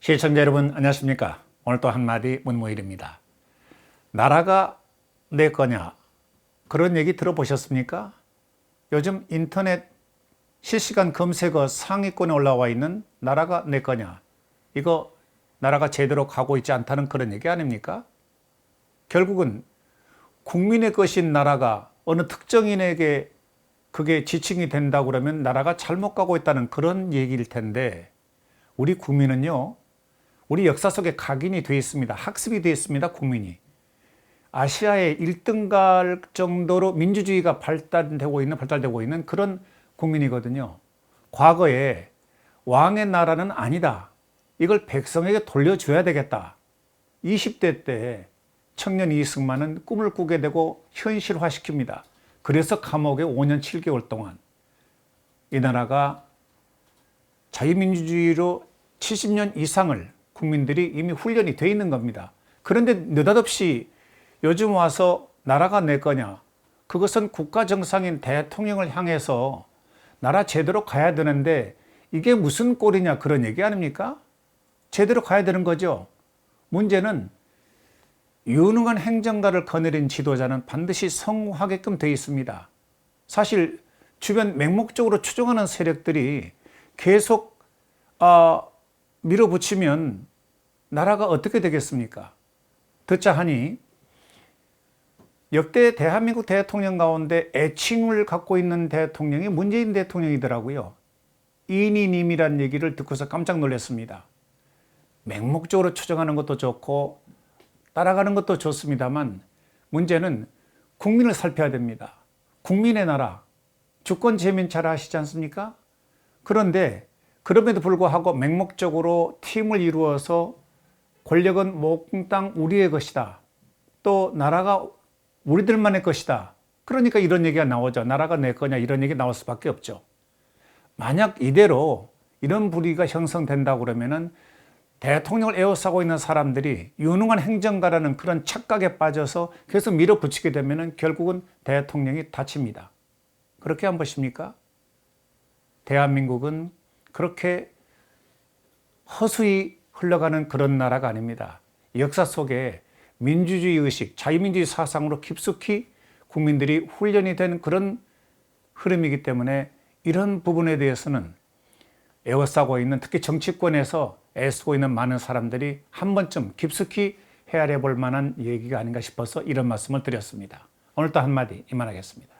시청자 여러분 안녕하십니까? 오늘 또 한마디 문무일입니다. 나라가 내 거냐? 그런 얘기 들어보셨습니까? 요즘 인터넷 실시간 검색어 상위권에 올라와 있는 나라가 내 거냐? 이거 나라가 제대로 가고 있지 않다는 그런 얘기 아닙니까? 결국은 국민의 것인 나라가 어느 특정인에게 그게 지칭이 된다고 그러면 나라가 잘못 가고 있다는 그런 얘기일 텐데, 우리 국민은요, 우리 역사 속에 각인이 되어 있습니다. 학습이 되어 있습니다. 아시아의 1등 갈 정도로 민주주의가 발달되고 있는 그런 국민이거든요. 과거에 왕의 나라는 아니다, 이걸 백성에게 돌려줘야 되겠다, 20대 때 청년 이승만은 꿈을 꾸게 되고 현실화시킵니다. 그래서 감옥에 5년 7개월 동안 이 나라가 자유민주주의로 70년 이상을 국민들이 이미 훈련이 돼 있는 겁니다. 그런데 느닷없이 요즘 와서 나라가 내 거냐? 그것은 국가 정상인 대통령을 향해서 나라 제대로 가야 되는데 이게 무슨 꼴이냐, 그런 얘기 아닙니까? 제대로 가야 되는 거죠. 문제는 유능한 행정가를 거느린 지도자는 반드시 성공하게끔 되어 있습니다. 사실 주변 맹목적으로 추종하는 세력들이 계속 밀어붙이면 나라가 어떻게 되겠습니까? 듣자 하니 역대 대한민국 대통령 가운데 애칭을 갖고 있는 대통령이 문재인 대통령이더라고요. 이니님이란 얘기를 듣고서 깜짝 놀랐습니다. 맹목적으로 추정하는 것도 좋고 따라가는 것도 좋습니다만, 문제는 국민을 살펴야 됩니다. 국민의 나라, 주권 재민 잘 아시지 않습니까? 그런데 그럼에도 불구하고 맹목적으로 팀을 이루어서 권력은 몽땅 우리의 것이다, 또 나라가 우리들만의 것이다, 그러니까 이런 얘기가 나오죠. 나라가 내 거냐, 이런 얘기 나올 수밖에 없죠. 만약 이대로 이런 불의가 형성된다고 그러면은 대통령을 에워싸고 있는 사람들이 유능한 행정가라는 그런 착각에 빠져서 계속 밀어붙이게 되면은 결국은 대통령이 다칩니다. 그렇게 안 보십니까? 대한민국은 그렇게 허수히 흘러가는 그런 나라가 아닙니다. 역사 속에 민주주의 의식, 자유민주주의 사상으로 깊숙이 국민들이 훈련이 된 그런 흐름이기 때문에 이런 부분에 대해서는 에워싸고 있는, 특히 정치권에서 애쓰고 있는 많은 사람들이 한 번쯤 깊숙이 헤아려 볼 만한 얘기가 아닌가 싶어서 이런 말씀을 드렸습니다. 오늘 또 한마디 이만하겠습니다.